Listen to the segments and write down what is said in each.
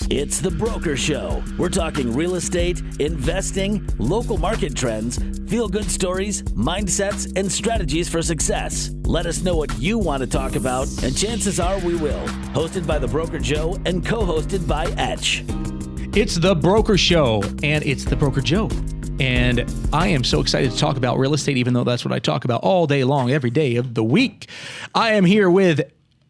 It's The Broker Show. We're talking real estate, investing, local market trends, feel-good stories, mindsets, and strategies for success. Let us know what you want to talk about, and chances are we will. Hosted by The Broker Joe and co-hosted by Etch. It's The Broker Show, and it's The Broker Joe. And I am so excited to talk about real estate, even though that's what I talk about all day long, every day of the week. I am here with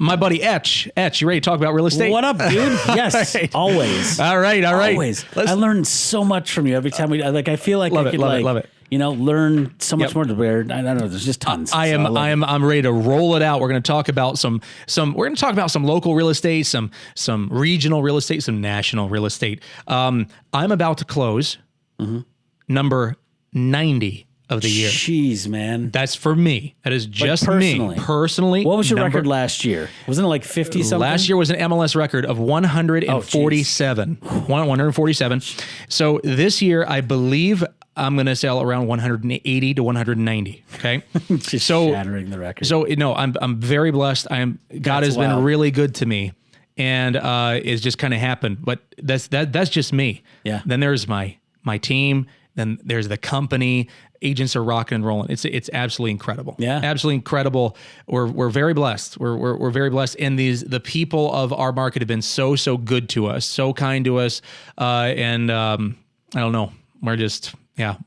my buddy Etch. Etch, you ready to talk about real estate? What up, dude? Yes, right. Always. All right. Always. I learn so much from you every time we. I feel like love I it, could love it. You know, learn so much more to where I don't know. There's just tons. I'm ready to roll it out. We're going to talk about some. We're going to talk about some local real estate, some regional real estate, some national real estate. I'm about to close number 90 of the year. Jeez, man. That's for me. That is just me personally. What was your record last year? Wasn't it like 50 something? Last year was an MLS record of 147. 147. So this year, I believe I'm going to sell around 180 to 190. Okay. Just shattering the record. So no, I'm very blessed. God has been really good to me, and it's just kind of happened. But that's just me. Yeah. Then there's my team. Then there's the company. Agents are rocking and rolling. It's absolutely incredible. Yeah, absolutely incredible. We're very blessed. We're very blessed. And the people of our market have been so good to us, so kind to us. And I don't know. We're just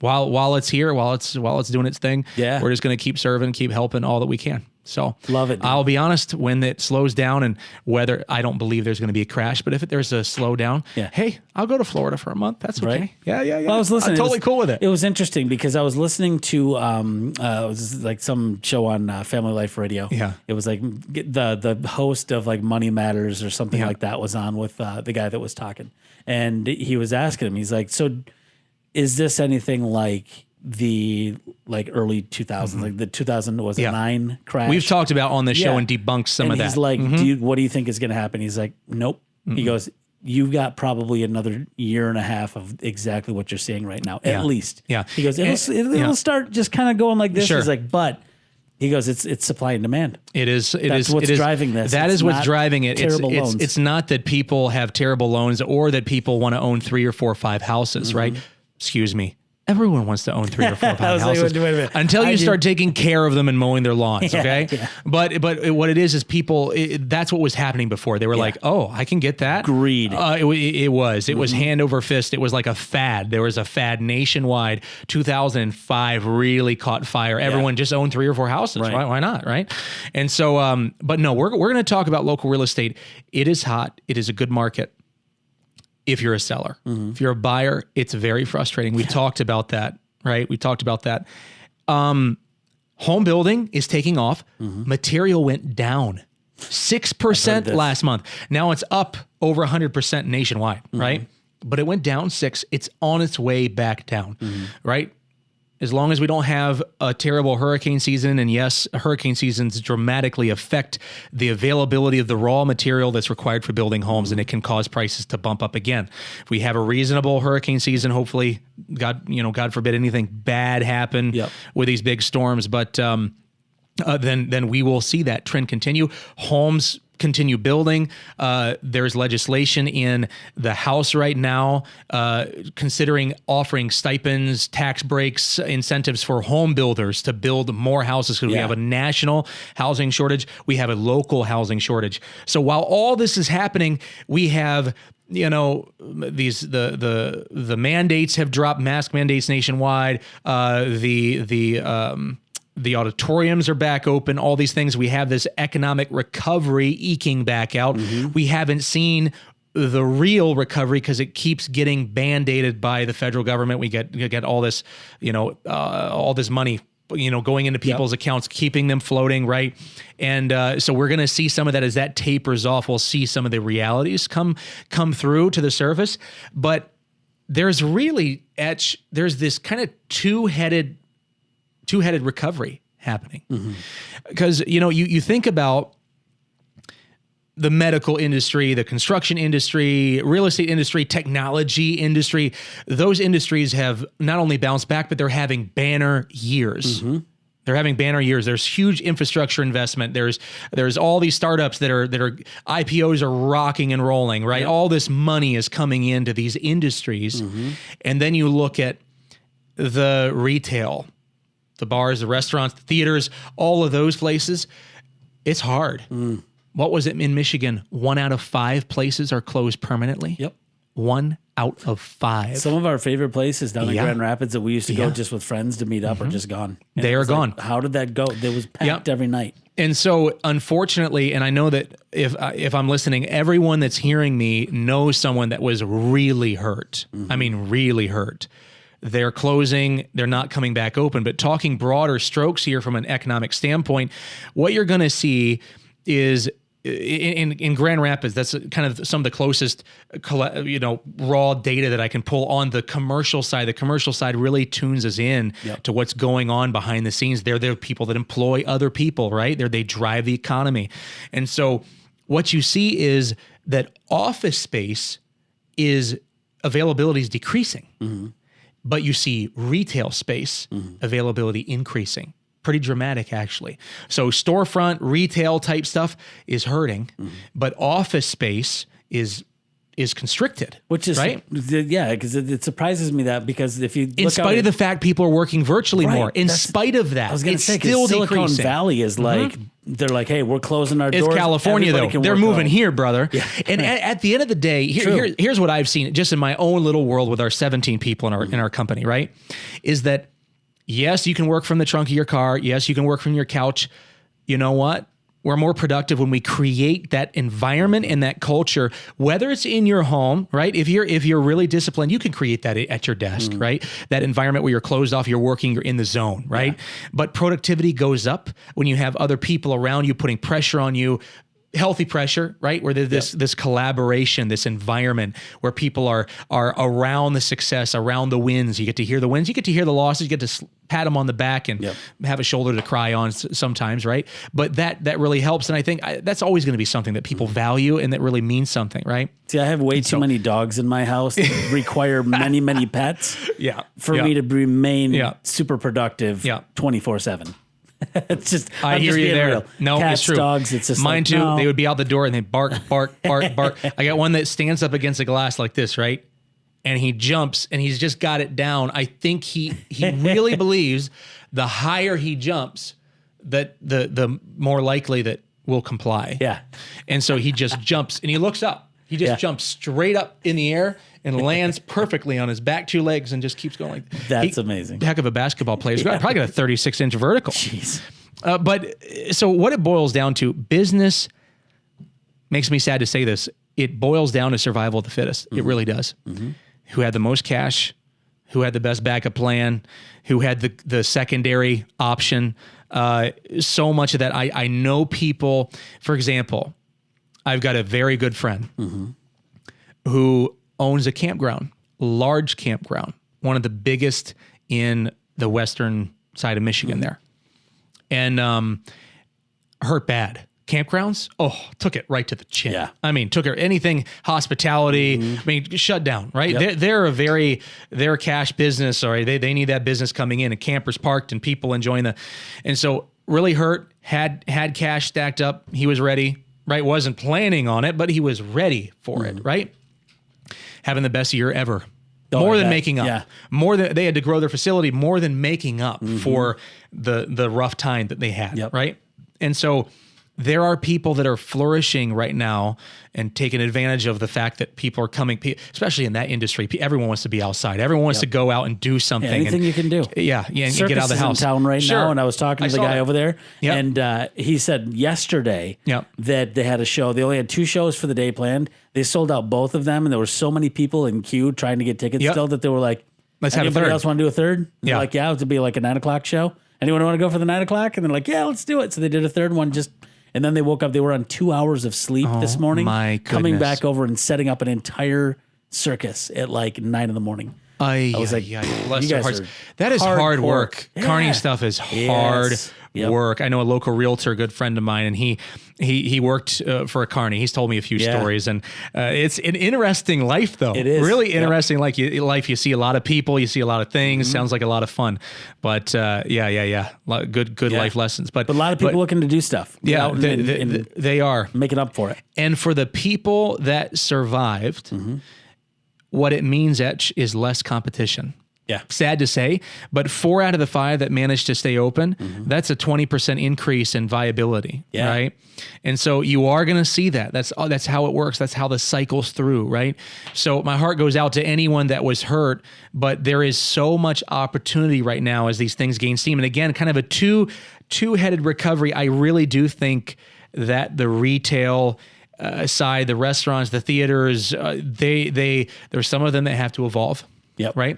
while it's here, while it's doing its thing. Yeah, we're just gonna keep serving, keep helping all that we can. So love it. Dude. I'll be honest, when it slows down, and whether I don't believe there's going to be a crash, but if there's a slowdown, hey, I'll go to Florida for a month. That's okay. Right? Yeah. Well, I was listening. I'm totally cool with it. It was interesting because I was listening to it was like some show on Family Life Radio. Yeah. It was like the host of like Money Matters or something like that was on with the guy that was talking, and he was asking him. He's like, "So, is this anything like the early 2000s, like the 2009 crash?" We've talked about on the show and debunked some of that. He's like, what do you think is going to happen? He's like, nope. He goes, you've got probably another year and a half of exactly what you're seeing right now, at least. Yeah. He goes, it'll start just kind of going like this. Sure. He's like, but he goes, it's supply and demand. That's what's driving this. That is what's driving it. Loans. It's not that people have terrible loans or that people want to own 3 or 4 or 5 houses, right? Excuse me. Everyone wants to own 3 or 4 5 houses until you start taking care of them and mowing their lawns. Okay. Yeah. But what it is people, that's what was happening before. They were like, oh, I can get that. Greed. It was hand over fist. It was like a fad. There was a fad nationwide. 2005 really caught fire. Everyone just owned 3 or 4 houses. Right. Why not? Right. And so, but no, we're going to talk about local real estate. It is hot. It is a good market. If you're a seller, if you're a buyer, it's very frustrating. We talked about that, right? We talked about that. Home building is taking off. Material went down 6% last month. Now it's up over 100% nationwide, right? But it went down 6. It's on its way back down, right? As long as we don't have a terrible hurricane season, and yes, hurricane seasons dramatically affect the availability of the raw material that's required for building homes, and it can cause prices to bump up again. If we have a reasonable hurricane season, hopefully, God forbid anything bad happen with these big storms, but then we will see that trend continue. Homes continue building. There's legislation in the House right now considering offering stipends, tax breaks, incentives for home builders to build more houses because we have a national housing shortage. We have a local housing shortage. So while all this is happening, we have the mandates have dropped, mask mandates nationwide. The auditoriums are back open, all these things. We have this economic recovery eking back out. We haven't seen the real recovery because it keeps getting band-aided by the federal government. We get all this, all this money, going into people's accounts, keeping them floating, right? And so we're going to see some of that as that tapers off. We'll see some of the realities come through to the surface. But there's this kind of two-headed recovery happening. Because, you think about the medical industry, the construction industry, real estate industry, technology industry, those industries have not only bounced back, but they're having banner years. They're having banner years. There's huge infrastructure investment. There's all these startups that are IPOs are rocking and rolling, right? Yep. All this money is coming into these industries. And then you look at the retail, the bars, the restaurants, the theaters, all of those places. It's hard. What was it in Michigan? 1 out of 5 places are closed permanently. Yep. 1 out of 5. Some of our favorite places down in Grand Rapids that we used to go just with friends to meet up are just gone. And they are gone. Like, how did that go? It was packed every night. And so, unfortunately, and I know that if I'm listening, everyone that's hearing me knows someone that was really hurt. I mean, really hurt. They're closing. They're not coming back open. But talking broader strokes here from an economic standpoint, what you're going to see is in Grand Rapids, that's kind of some of the closest, raw data that I can pull on the commercial side. The commercial side really tunes us in to what's going on behind the scenes. They're the people that employ other people, right? They drive the economy. And so what you see is that office space availability is decreasing, but you see retail space availability increasing. Pretty dramatic, actually. So storefront, retail type stuff is hurting, but office space is constricted. Which is, right? Because it surprises me that, because if you look in spite of the fact people are working virtually more, in spite of that, I was going to say, still Silicon decreasing. Valley is like, they're like, hey, we're closing our doors. It's California, Everybody though. They're moving here, brother. Yeah. And at the end of the day, here's what I've seen just in my own little world with our 17 people in our company, right? Is that, yes, you can work from the trunk of your car. Yes, you can work from your couch. You know what? We're more productive when we create that environment and that culture, whether it's in your home, right? If you're really disciplined, you can create that at your desk, right? That environment where you're closed off, you're working, you're in the zone, right? Yeah. But productivity goes up when you have other people around you putting pressure on you. Healthy pressure, right? Where there's this collaboration, this environment where people are around the success, around the wins. You get to hear the wins, you get to hear the losses, you get to pat them on the back and have a shoulder to cry on sometimes, right? But that really helps, and I think that's always going to be something that people value and that really means something, right? See, I have way too many dogs in my house that require many pets. For me to remain super productive 24/7. It's just, I hear you there. Real. No, Cats, it's true. Dogs, it's just mine like, too. no. They would be out the door and they bark. I got one that stands up against a glass like this, right? And he jumps and he's just got it down. I think he really believes the higher he jumps, that the more likely that we'll comply. Yeah. And so he just jumps and he looks up. He just jumps straight up in the air and lands perfectly on his back 2 legs and just keeps going like that. That's amazing. Heck of a basketball player. He's probably got a 36-inch vertical. Jeez. But so what it boils down to, business makes me sad to say this. It boils down to survival of the fittest. It really does. Who had the most cash, who had the best backup plan, who had the secondary option. So much of that. I know people, for example, I've got a very good friend who owns a campground, large campground, one of the biggest in the western side of Michigan there. And hurt bad. Campgrounds, took it right to the chin. Yeah. I mean, took her anything hospitality, I mean, shut down, right? Yep. They're a cash business, or they need that business coming in and campers parked and people enjoying and so really hurt, had cash stacked up. He was ready. Right, wasn't planning on it, but he was ready for it, right? Having the best year ever. More than making up. Yeah. More than they had to grow their facility, more than making up for the rough time that they had, right? And so there are people that are flourishing right now and taking advantage of the fact that people are coming, especially in that industry. Everyone wants to be outside. Everyone wants to go out and do something. Anything you can do. And get out of the house. In town right now, and I was talking to the guy over there, and he said yesterday that they had a show. They only had 2 shows for the day planned. They sold out both of them, and there were so many people in queue trying to get tickets still that they were like, let's have a third. Anybody else want to do a third? They're like, yeah, it would be like a 9 o'clock show. Anyone want to go for the 9 o'clock? And they're like, yeah, let's do it. So they did a third one and then they woke up. They were on 2 hours of sleep this morning. My goodness. Coming back over and setting up an entire circus at like 9 in the morning. I was like, bless their hearts. That is hard work. Yeah. Carney stuff is hard work. I know a local realtor, a good friend of mine, and he worked for a carny. He's told me a few stories, and it's an interesting life, though. It is really interesting. Like life, you see a lot of people, you see a lot of things. Sounds like a lot of fun, but good life lessons. But a lot of people looking to do stuff. Yeah, they are making up for it. And for the people that survived, what it means is less competition. Yeah. Sad to say, but 4 out of the 5 that managed to stay open, that's a 20% increase in viability, right? And so you are going to see that. That's how it works. That's how the cycles through, right? So my heart goes out to anyone that was hurt, but there is so much opportunity right now as these things gain steam. And again, kind of a two-headed recovery. I really do think that the retail side, the restaurants, the theaters, there's some of them that have to evolve, right?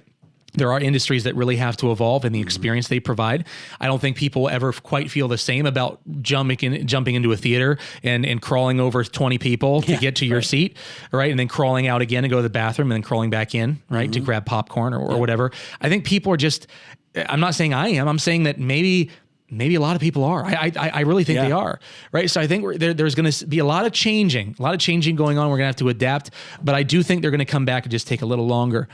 There are industries that really have to evolve in the experience they provide. I don't think people ever quite feel the same about jumping into a theater and crawling over 20 people to get to your seat, right? And then crawling out again and go to the bathroom and then crawling back in, right? To grab popcorn or whatever. I think people are just, I'm not saying I am, I'm saying that maybe a lot of people are. I really think they are, right? So I think there's going to be a lot of changing going on. We're going to have to adapt, but I do think they're going to come back and just take a little longer.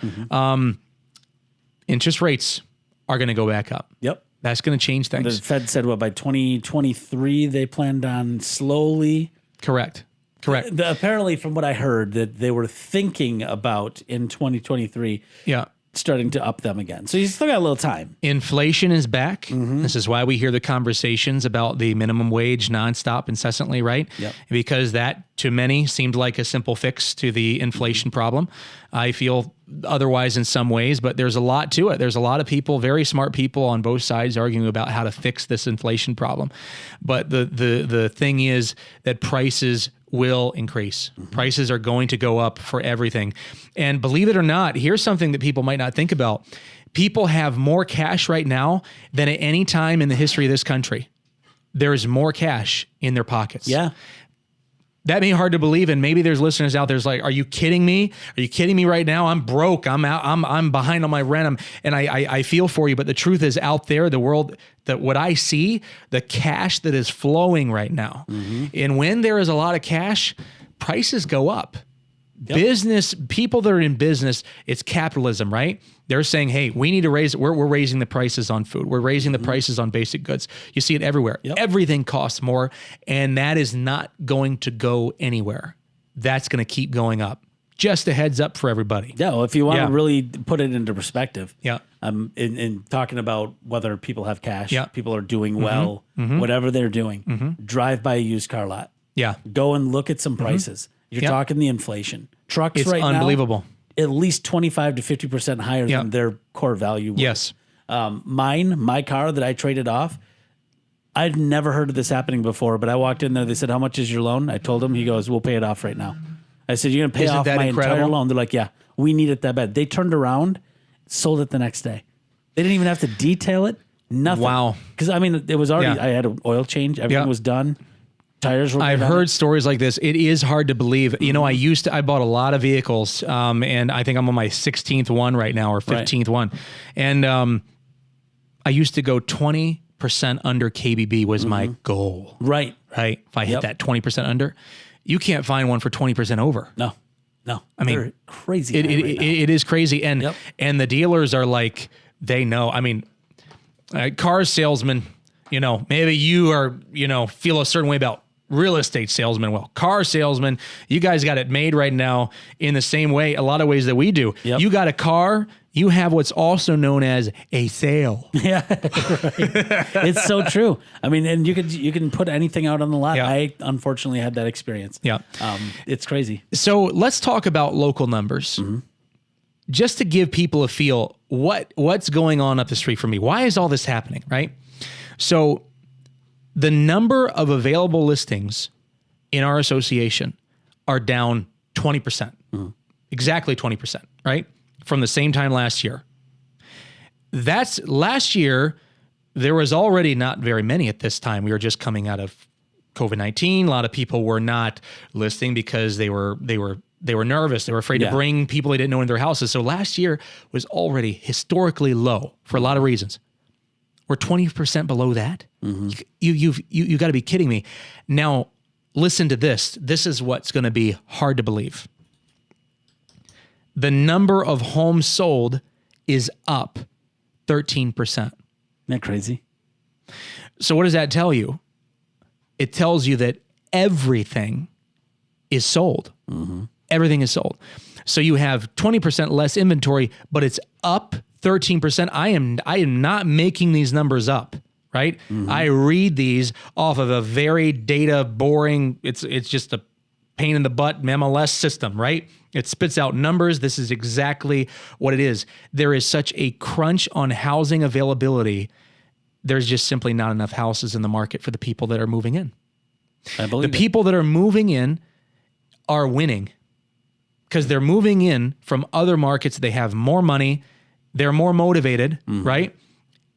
Interest rates are going to go back up. Yep. That's going to change things. The Fed said, by 2023, they planned on slowly. Correct. Apparently, from what I heard, that they were thinking about in 2023. Yeah. Starting to up them again. So you still got a little time. Inflation is back. This is why we hear the conversations about the minimum wage nonstop, incessantly, right? Yep. Because that, to many, seemed like a simple fix to the inflation problem. I feel otherwise in some ways, but there's a lot to it. There's a lot of people, very smart people on both sides arguing about how to fix this inflation problem. But the thing is that prices will increase. Prices are going to go up for everything. And believe it or not, here's something that people might not think about. People have more cash right now than at any time in the history of this country. There is more cash in their pockets. Yeah. That may be hard to believe, and maybe there's listeners out there's like, are you kidding me? Are you kidding me right now? I'm broke. I'm out. I'm behind on my rent. I feel for you, but the truth is out there, the world, that what I see, the cash that is flowing right now. And when there is a lot of cash, prices go up. Yep. Business, people that are in business, it's capitalism, right? They're saying, hey, we need to we're raising the prices on food. We're raising the prices on basic goods. You see it everywhere. Yep. Everything costs more, and that is not going to go anywhere. That's going to keep going up. Just a heads up for everybody. Yeah, well, if you want to really put it into perspective, in talking about whether people have cash, people are doing well, whatever they're doing, drive by a used car lot. Yeah. Go and look at some prices. You're talking the inflation. Trucks it's right unbelievable. Now, at least 25 to 50% higher than their core value. Yes. My car that I traded off, I'd never heard of this happening before, but I walked in there. They said, how much is your loan? I told him. He goes, we'll pay it off right now. I said, you're going to pay off my entire loan? They're like, yeah, we need it that bad. They turned around, sold it the next day. They didn't even have to detail it. Nothing. Wow. Because, I mean, it was already, I had an oil change. Everything was done. Tires were I've heard stories like this. It is hard to believe. You know, I bought a lot of vehicles, and I think I'm on my 16th one right now, or 15th one. And I used to go 20% under KBB was my goal. Right. If I hit that 20% under, you can't find one for 20% over. No. I mean, they're crazy. It is crazy. And the dealers are like, they know. I mean, car salesmen, you know, maybe you are, you know, feel a certain way about real estate salesmen. Well, car salesmen, you guys got it made right now in the same way, a lot of ways that we do. Yep. You got a car, you have what's also known as a sale. Yeah, right. It's so true. I mean, and you can put anything out on the lot. Yeah. I unfortunately had that experience. Yeah, it's crazy. So let's talk about local numbers. Just to give people a feel, what's going on up the street from me? Why is all this happening, right? So the number of available listings in our association are down 20%, exactly 20%, right? From the same time last year. That's last year, there was already not very many at this time. We were just coming out of COVID-19. A lot of people were not listing because they were They were nervous. They were afraid to bring people they didn't know into their houses. So last year was already historically low for a lot of reasons. We're 20% below that. You got to be kidding me. Now, listen to this. This is what's going to be hard to believe. The number of homes sold is up 13%. Isn't that crazy? So what does that tell you? It tells you that everything is sold. Everything is sold. So you have 20% less inventory, but it's up 13%. I am not making these numbers up, right? I read these off of a very data boring, it's just a pain in the butt MLS system, right? It spits out numbers. This is exactly what it is. There is such a crunch on housing availability. There's just simply not enough houses in the market for the people that are moving in. I believe the people that are moving in are winning because they're moving in from other markets. They have more money. They're more motivated, right?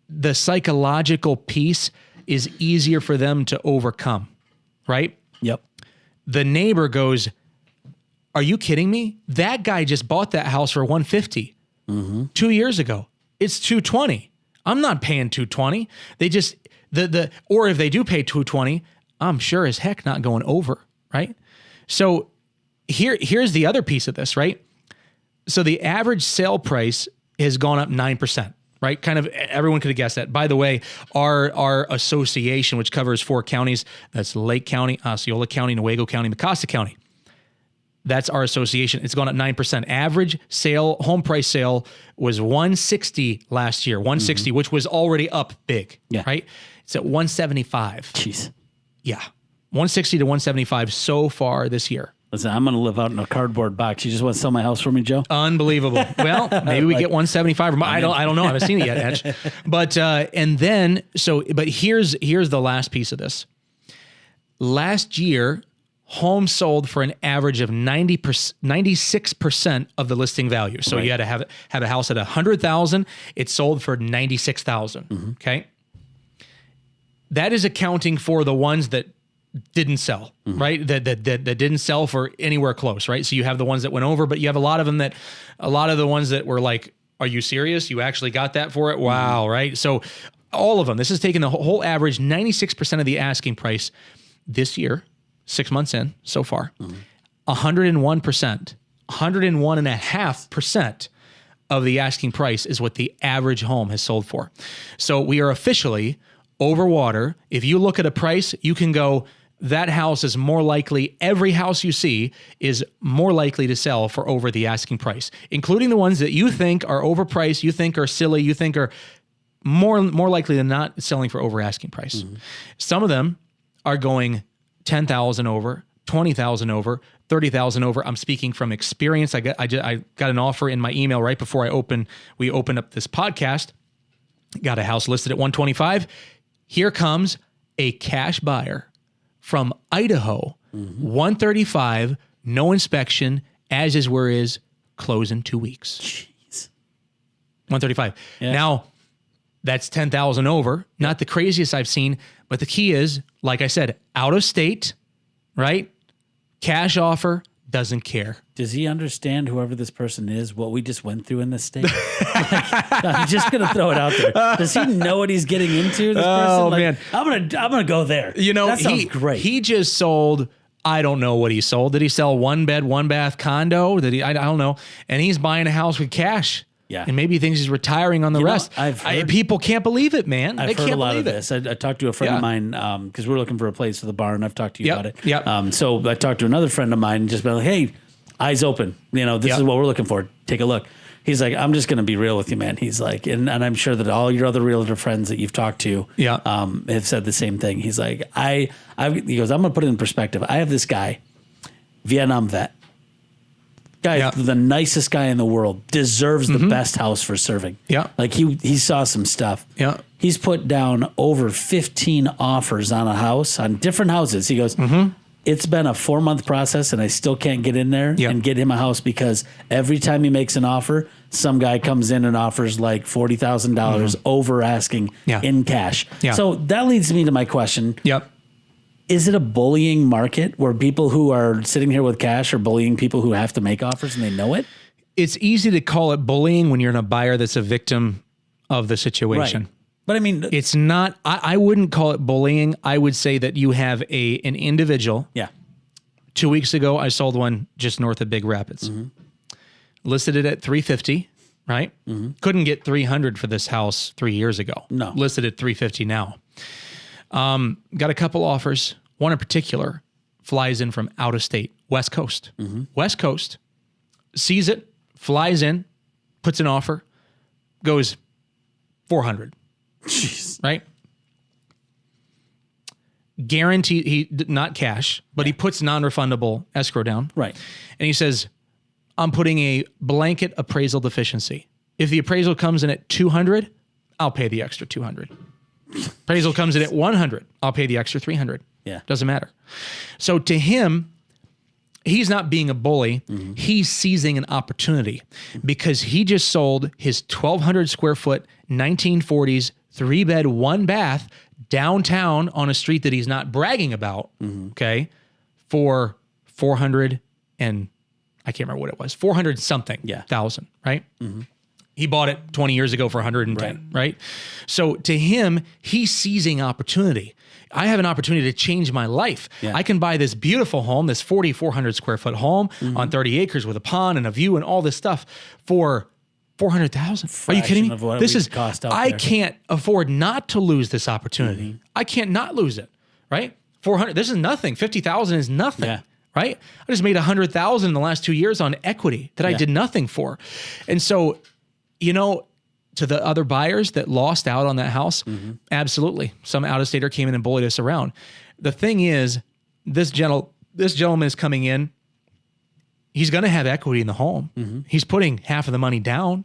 The psychological piece is easier for them to overcome, right? Yep. The neighbor goes, are you kidding me? That guy just bought that house for $150 2 years ago. It's $220. I'm not paying $220. They just, or if they do pay $220, I'm sure as heck not going over, right? So here's the other piece of this, right? So the average sale price has gone up 9%, right? Kind of everyone could have guessed that. By the way, our association, which covers 4 counties, that's Lake County, Osceola County, Newaygo County, Mecosta County. That's our association. It's gone up 9%. Average home price sale was $160 last year, $160, which was already up big, right? It's at $175. Jeez. Yeah. $160 to $175 so far this year. Listen, I'm going to live out in a cardboard box. You just want to sell my house for me, Joe? Unbelievable. Well, maybe we get 175. I don't know. I haven't seen it yet, Edge. But but here's the last piece of this. Last year, homes sold for an average of 96% of the listing value. So you had to have a house at $100,000. It sold for $96,000. Okay, that is accounting for the ones that didn't sell, right? That didn't sell for anywhere close, right? So you have the ones that went over, but you have a lot of the ones that were like, are you serious? You actually got that for it? Wow, right? So all of them, this is taking the whole average, 96% of the asking price this year, 6 months in so far, 101%, 101.5% of the asking price is what the average home has sold for. So we are officially over water. If you look at a price, you can go, that house is more likely, every house you see is more likely to sell for over the asking price, including the ones that you think are overpriced, you think are silly, you think are more likely than not selling for over asking price. Some of them are going 10,000 over, 20,000 over, 30,000 over. I'm speaking from experience. I got an offer in my email right before we opened up this podcast. Got a house listed at 125. Here comes a cash buyer from Idaho, 135, no inspection, as is where is, close in 2 weeks. Jeez. 135. Yeah. Now, that's 10,000 over. Not the craziest I've seen, but the key is, like I said, out of state, right? Cash offer, doesn't care. Does he understand, whoever this person is, what we just went through in this state? I'm just gonna throw it out there. Does he know what he's getting into? This person? Man, I'm gonna go there. That sounds great. He just sold. I don't know what he sold. Did he sell 1 bed, 1 bath condo? I don't know. And he's buying a house with cash. Yeah. And maybe he thinks he's retiring on the rest. People can't believe it, man. I've heard a lot of this. I talked to a friend of mine because we're looking for a place for the barn. I've talked to you about it. Yeah. So I talked to another friend of mine and just been like, hey, eyes open. This is what we're looking for. Take a look. He's like, I'm just going to be real with you, man. He's like, and I'm sure that all your other realtor friends that you've talked to have said the same thing. He's like, he goes, I'm going to put it in perspective. I have this guy, Vietnam vet. Guy, the nicest guy in the world, deserves the best house for serving. Yeah. Like he saw some stuff. Yeah. He's put down over 15 offers on a house, on different houses. He goes, it's been a 4-month process and I still can't get in there and get him a house because every time he makes an offer, some guy comes in and offers like $40,000 over asking in cash. Yeah. So that leads me to my question. Yep. Is it a bullying market where people who are sitting here with cash are bullying people who have to make offers and they know it? It's easy to call it bullying when you're in a buyer that's a victim of the situation. Right. But I mean, it's not, I wouldn't call it bullying. I would say that you have an individual. Yeah. 2 weeks ago, I sold one just north of Big Rapids. Listed it at $350, right? Couldn't get $300 for this house 3 years ago. No. Listed at $350 now. Got a couple offers. One in particular flies in from out of state, West Coast. West Coast, sees it, flies in, puts an offer, goes $400. Jeez. Right? Guarantee, not cash, but he puts non-refundable escrow down. Right. And he says, I'm putting a blanket appraisal deficiency. If the appraisal comes in at 200, I'll pay the extra 200. Appraisal comes in at 100, I'll pay the extra 300. Yeah. Doesn't matter. So to him, he's not being a bully. He's seizing an opportunity because he just sold his 1,200 square foot 1940s 3-bed, 1-bath downtown on a street that he's not bragging about. Okay, for 400 and I can't remember what it was, 400 something thousand. Right. He bought it 20 years ago for 110. Right. So to him, he's seizing opportunity. I have an opportunity to change my life. I can buy this beautiful home, this 4,400 square foot home on 30 acres with a pond and a view and all this stuff for 400,000. Are you kidding me? This is cost out I there. can't afford not to lose this opportunity. I can't not lose it. Right? 400. This is nothing. 50,000 is nothing. Yeah. Right? I just made 100,000 in the last 2 years on equity that I did nothing for. And so, you know, to the other buyers that lost out on that house, absolutely. Some out-of-stater came in and bullied us around. The thing is, this gentleman is coming in. He's going to have equity in the home. He's putting half of the money down.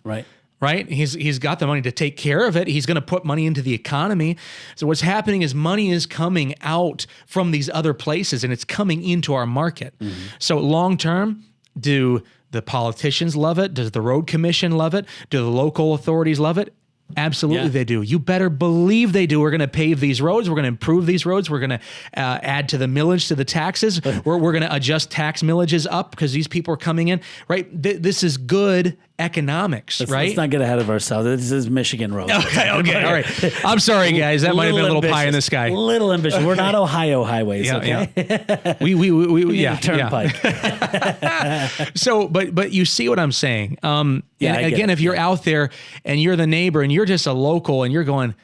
Right? He's got the money to take care of it. He's going to put money into the economy. So what's happening is money is coming out from these other places and it's coming into our market. So long term, do the politicians love it? Does the road commission love it? Do the local authorities love it? Absolutely they do. You better believe they do. We're going to pave these roads. We're going to improve these roads. We're going to add to the millage, to the taxes. We're going to adjust tax millages up because these people are coming in, right? This is good economics, right? Let's not get ahead of ourselves. This is Michigan road. Okay, all right. I'm sorry, guys. That might have been a little pie in the sky. Little ambitious. We're not Ohio highways, okay? We Turnpike. So, but you see what I'm saying? And again, if you're out there and you're the neighbor and you're just a local and you're going,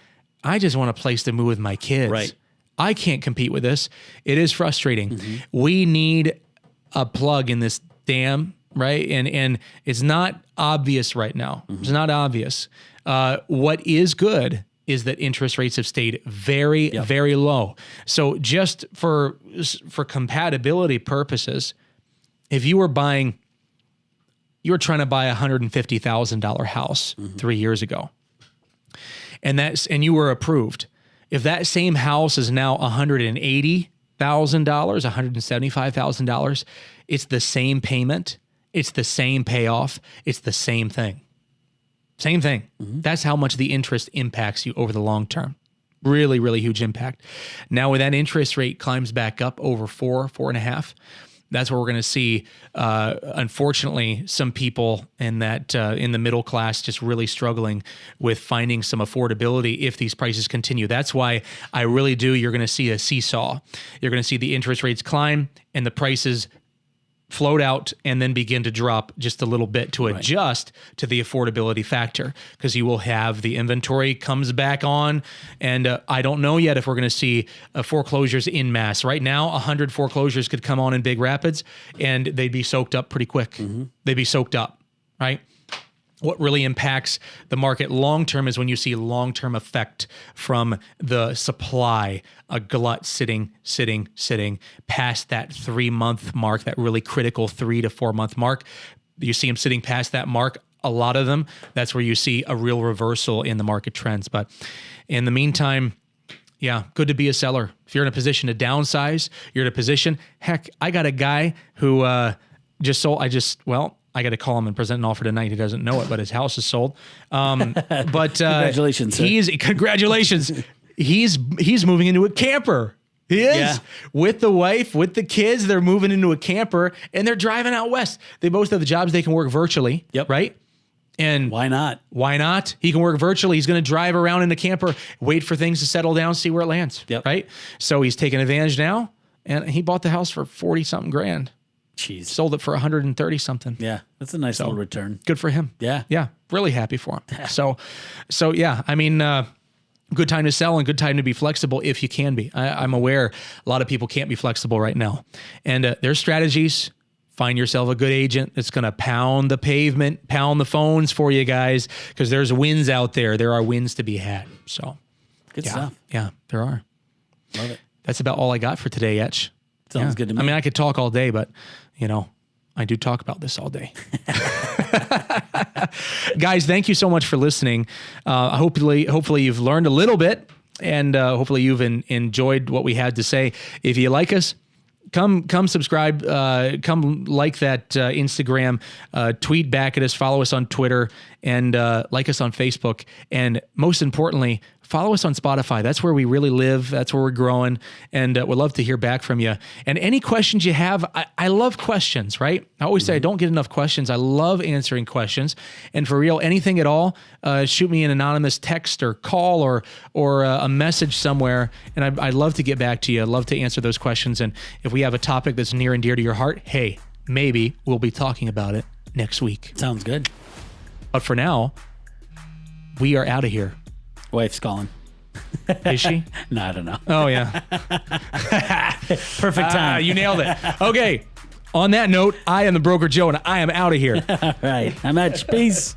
I just want a place to move with my kids. Right. I can't compete with this. It is frustrating. We need a plug in this dam, right? And it's not obvious right now. It's not obvious. What is good is that interest rates have stayed very, very low. So just for compatibility purposes, if you were trying to buy a $150,000 house 3 years ago, and you were approved. If that same house is now $180,000, $175,000, it's the same payment, it's the same payoff, it's the same thing. Same thing. That's how much the interest impacts you over the long term. Really, really huge impact. Now, when that interest rate climbs back up over 4.5, that's where we're going to see, unfortunately, some people in the middle class just really struggling with finding some affordability if these prices continue. That's why I really do. You're going to see a seesaw. You're going to see the interest rates climb and the prices float out and then begin to drop just a little bit to adjust to the affordability factor, because you will have the inventory comes back on. And I don't know yet if we're going to see foreclosures in mass. Right now, 100 foreclosures could come on in Big Rapids and they'd be soaked up pretty quick. They'd be soaked up, right? What really impacts the market long-term is when you see long-term effect from the supply, a glut sitting past that 3-month mark, that really critical 3 to 4 month mark. You see them sitting past that mark, a lot of them. That's where you see a real reversal in the market trends. But in the meantime, good to be a seller. If you're in a position to downsize, you're in a position, heck, I got a guy who just sold, I got to call him and present an offer tonight. He doesn't know it, but his house is sold. But congratulations, sir. Congratulations. He's moving into a camper. He is. Yeah. With the wife, with the kids, they're moving into a camper and they're driving out west. They both have the jobs they can work virtually. Yep. Right? And why not? Why not? He can work virtually. He's going to drive around in a camper, wait for things to settle down, see where it lands. Yep. Right? So he's taking advantage now, and he bought the house for 40-something grand. Jeez. Sold it for 130 something. Yeah. That's a nice little return. Good for him. Yeah. Yeah. Really happy for him. So yeah, I mean, good time to sell and good time to be flexible if you can be. I'm aware a lot of people can't be flexible right now. And there's strategies. Find yourself a good agent that's going to pound the pavement, pound the phones for you guys, because there's wins out there. There are wins to be had. So good stuff. Yeah, there are. Love it. That's about all I got for today, Etch. Sounds good to me. I mean, I could talk all day, but I do talk about this all day. Guys, thank you so much for listening. Hopefully you've learned a little bit, and hopefully you've enjoyed what we had to say. If you like us, come subscribe, come like that Instagram, tweet back at us, follow us on Twitter, and like us on Facebook. And most importantly, follow us on Spotify. That's where we really live. That's where we're growing. And we'd love to hear back from you. And any questions you have, I love questions, right? I always say I don't get enough questions. I love answering questions. And for real, anything at all, shoot me an anonymous text or call or a message somewhere. And I'd love to get back to you. I'd love to answer those questions. And if we have a topic that's near and dear to your heart, hey, maybe we'll be talking about it next week. Sounds good. But for now, we are out of here. Wife's calling. Is she? No, I don't know. Oh, yeah. Perfect time. You nailed it. Okay. On that note, I am the Broker Joe, and I am out of here. All right. I'm at peace.